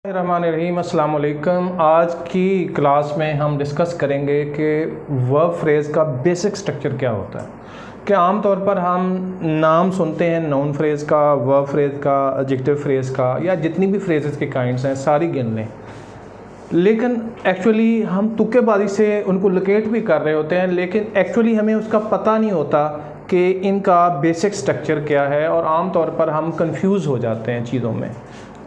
रहमानिर्रहीम अस्सलाम वालेकुम। आज की क्लास में हम डिस्कस करेंगे कि वर्ब फ्रेज़ का बेसिक स्ट्रक्चर क्या होता है। कि आम तौर पर हम नाम सुनते हैं नाउन फ्रेज़ का, वर्ब फ्रेज़ का, एडजेक्टिव फ्रेज़ का, या जितनी भी फ्रेजेस के काइंड्स हैं सारी गिन लें, लेकिन एक्चुअली हम तुक्केबाजी से उनको लोकेट भी कर रहे होते हैं, लेकिन एक्चुअली हमें उसका पता नहीं होता कि इनका बेसिक स्ट्रक्चर क्या है, और आम तौर पर हम कंफ्यूज हो जाते हैं चीज़ों में।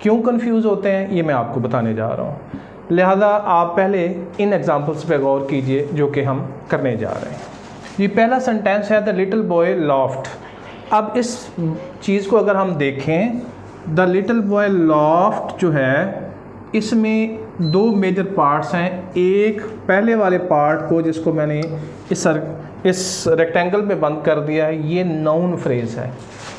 क्यों कंफ्यूज होते हैं ये मैं आपको बताने जा रहा हूँ, लिहाजा आप पहले इन एग्जांपल्स पे गौर कीजिए जो कि हम करने जा रहे हैं। ये पहला सेंटेंस है द लिटिल बॉय लॉफ्ट। अब इस चीज़ को अगर हम देखें, द लिटिल बॉय लॉफ्ट जो है इसमें दो मेजर पार्ट्स हैं। एक पहले वाले पार्ट को जिसको मैंने इस रेक्टेंगल में बंद कर दिया है, ये नाउन फ्रेज़ है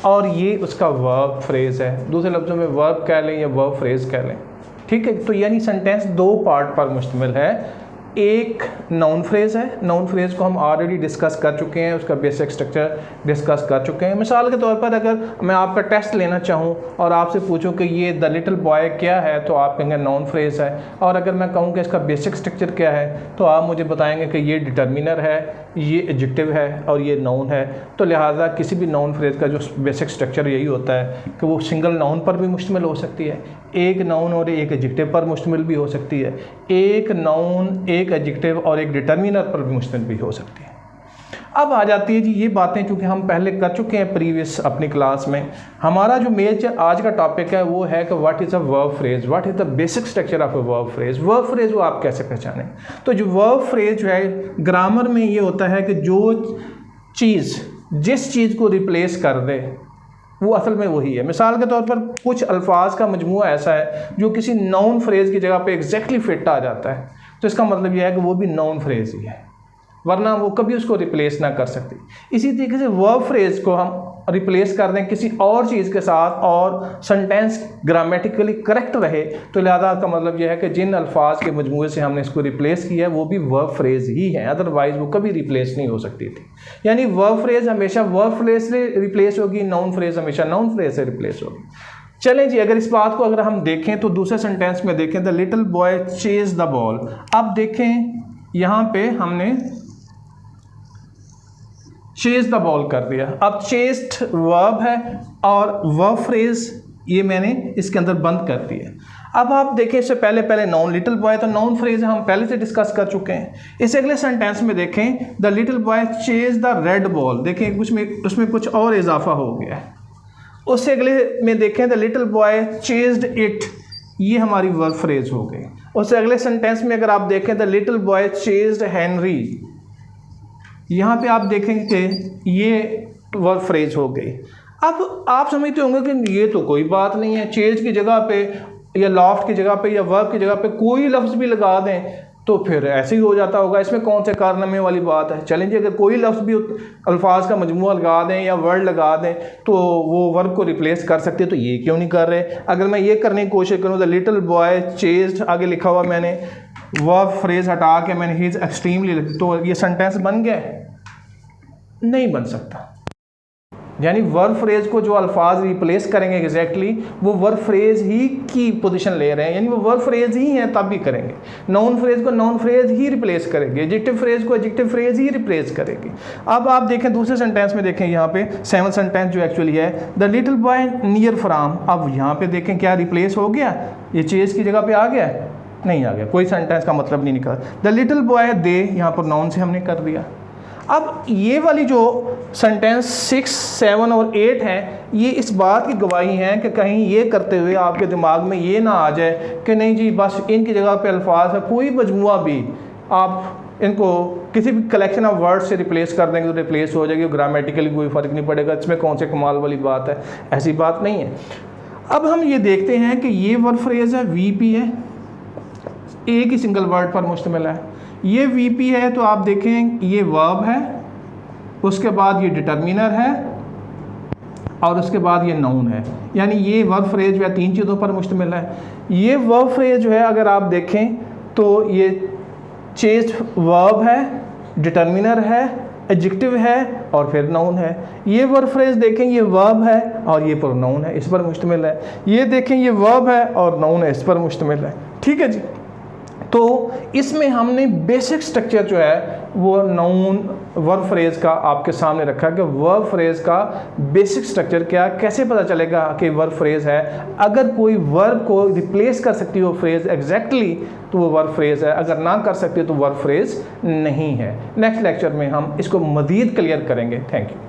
और ये उसका वर्ब फ्रेज़ है। दूसरे लफ्ज़ों में वर्ब कह लें या वर्ब फ्रेज़ कह लें, ठीक है। तो यानी सेंटेंस दो पार्ट पर मुश्तमिल है। एक नाउन फ्रेज़ है, नाउन फ्रेज़ को हम ऑलरेडी डिस्कस कर चुके हैं, उसका बेसिक स्ट्रक्चर डिस्कस कर चुके हैं। मिसाल के तौर पर अगर मैं आपका टेस्ट लेना चाहूँ और आपसे पूछूं कि ये द लिटिल बॉय क्या है, तो आप कहेंगे नाउन फ्रेज़ है। और अगर मैं कहूँ कि इसका बेसिक स्ट्रक्चर क्या है, तो आप मुझे बताएंगे कि ये डिटर्मिनर है, ये एडजेक्टिव है और ये नाउन है। तो लिहाजा किसी भी नाउन फ्रेज़ का जो बेसिक स्ट्रक्चर यही होता है कि वो सिंगल नाउन पर भी मुश्तमिल हो सकती है, एक नाउन और एक एडजेक्टिव पर मुश्तमिल भी हो सकती है, एक नाउन एक एडजेक्टिव और एक डिटर्मिनर पर भी मुश्तमिल भी हो सकती है। अब आ जाती है जी ये बातें, चूँकि हम पहले कर चुके हैं प्रीवियस अपनी क्लास में। हमारा जो मेजर आज का टॉपिक है वो है कि what is a verb phrase, what is the basic structure of a verb phrase. Verb phrase वो आप कैसे पहचानें? तो जो वर्ब फ्रेज़ जो है ग्रामर में ये होता है कि जो चीज़ जिस चीज़ को रिप्लेस कर दे वो असल में वही है। मिसाल के तौर पर कुछ अल्फाज का मजमूआ ऐसा है जो किसी नाउन फ्रेज़ की जगह पे एग्जैक्टली फिट आ जाता है, तो इसका मतलब यह है कि वो भी नाउन फ्रेज़ ही है, वरना वो कभी उसको रिप्लेस ना कर सकती। इसी तरीके से वर्ब फ्रेज़ को हम रिप्लेस कर दें किसी और चीज़ के साथ और सेंटेंस ग्रामेटिकली करेक्ट रहे, तो लिहाजा का मतलब यह है कि जिन अल्फाज के मजमूए से हमने इसको रिप्लेस किया है वो भी वर्ब फ्रेज़ ही है, अदरवाइज़ वो कभी रिप्लेस नहीं हो सकती थी। यानी वर्ब फ्रेज़ हमेशा वर्ब फ्रेज़ से रिप्लेस होगी, नाउन फ्रेज़ हमेशा नाउन फ्रेज़ से रिप्लेस होगी। चलें जी, अगर इस बात को अगर हम देखें तो दूसरे सेंटेंस में देखें, the little boy chase the ball. अब देखें यहाँ पे हमने चेज द बॉल कर दिया। अब चेस्ट वर्ब है और वर्ब फ्रेज ये मैंने इसके अंदर बंद कर दिया। अब आप देखें, इससे पहले नाउन लिटिल बॉय तो नाउन फ्रेज हम पहले से डिस्कस कर चुके हैं। इस अगले सेंटेंस में देखें, the little boy chase the red ball. देखें उसमें कुछ और इजाफा हो गया है। उससे अगले में देखें, the little boy chased it, ये हमारी वर्ब फ्रेज हो गई। उससे अगले सेंटेंस में अगर आप देखें, the little boy chased Henry, यहाँ पे आप देखेंगे कि ये वर्ब फ्रेज हो गई। अब आप समझते होंगे कि ये तो कोई बात नहीं है, चेज की जगह पे या लॉफ्ट की जगह पे या वर्ब की जगह पे कोई लफ्ज़ भी लगा दें तो फिर ऐसे ही हो जाता होगा, इसमें कौन से कारनामे वाली बात है। चलें जी, अगर कोई लफ्ज़ भी अल्फाज का मजमूआ लगा दें या वर्ड लगा दें तो वो वर्ब को रिप्लेस कर सकते हैं, तो ये क्यों नहीं कर रहे? अगर मैं ये करने की कोशिश करूँ, द लिटिल बॉय चेज्ड, आगे लिखा हुआ मैंने वर्ब फ्रेज हटा के मैंने ही इज़ एक्सट्रीमली, तो ये सेंटेंस बन गया? नहीं बन सकता। यानी वर्ब फ्रेज को जो अल्फाज रिप्लेस करेंगे एग्जैक्टली वो वर्ब फ्रेज ही की पोजीशन ले रहे हैं, यानी वो वर्ब फ्रेज ही हैं तब भी करेंगे। नाउन फ्रेज को नाउन फ्रेज ही रिप्लेस करेंगे, एडजेक्टिव फ्रेज को एडजेक्टिव फ्रेज ही रिप्लेस करेंगे। अब आप देखें दूसरे सेंटेंस में, देखें यहाँ पे सेवन सेंटेंस जो एक्चुअली है, the little boy near from. अब यहाँ पे देखें क्या रिप्लेस हो गया, ये चेज की जगह पे आ गया? नहीं आ गया, कोई सेंटेंस का मतलब नहीं निकला। द लिटिल बॉय दे, यहाँ पर नाउन से हमने कर दिया। अब ये वाली जो सेंटेंस 6, 7 और 8 हैं, ये इस बात की गवाही हैं कि कहीं ये करते हुए आपके दिमाग में ये ना आ जाए कि नहीं जी बस इनकी जगह पे अल्फाज है, कोई मजमूआ भी आप इनको किसी भी कलेक्शन ऑफ वर्ड से रिप्लेस कर देंगे तो रिप्लेस हो जाएगी, ग्रामेटिकली कोई फ़र्क नहीं पड़ेगा, इसमें कौन से कमाल वाली बात है। ऐसी बात नहीं है। अब हम ये देखते हैं कि ये वर्ब फ्रेज है, वीपी है, एक ही सिंगल वर्ड पर मुश्तमिल है। ये वीपी है तो आप देखें ये वर्ब है, उसके बाद ये डिटर्मिनर है और उसके बाद ये नाउन है। यानी ये वर्ब फ्रेज जो है तीन चीज़ों पर मुश्तमिल है। ये वर्ब फ्रेज जो है अगर आप देखें तो ये चेज्ड वर्ब है, डिटर्मिनर है, एडजेक्टिव है और फिर नाउन है। ये वर्ब फ्रेज देखें, ये वर्ब है और ये प्रोनाउन है, इस पर मुश्तमिल है। ये देखें, ये वर्ब है और नाउन है, इस पर मुश्तमिल है। ठीक है जी। तो इसमें हमने बेसिक स्ट्रक्चर जो है वो नाउन वर्ब फ्रेज का आपके सामने रखा कि वर्ब फ्रेज का बेसिक स्ट्रक्चर क्या, कैसे पता चलेगा कि वर्ब फ्रेज है। अगर कोई वर्ब को रिप्लेस कर सकती हो फ्रेज एग्जैक्टली तो वो वर्ब फ्रेज है, अगर ना कर सकती तो वर्ब फ्रेज नहीं है। नेक्स्ट लेक्चर में हम इसको मज़ीद क्लियर करेंगे। Thank you.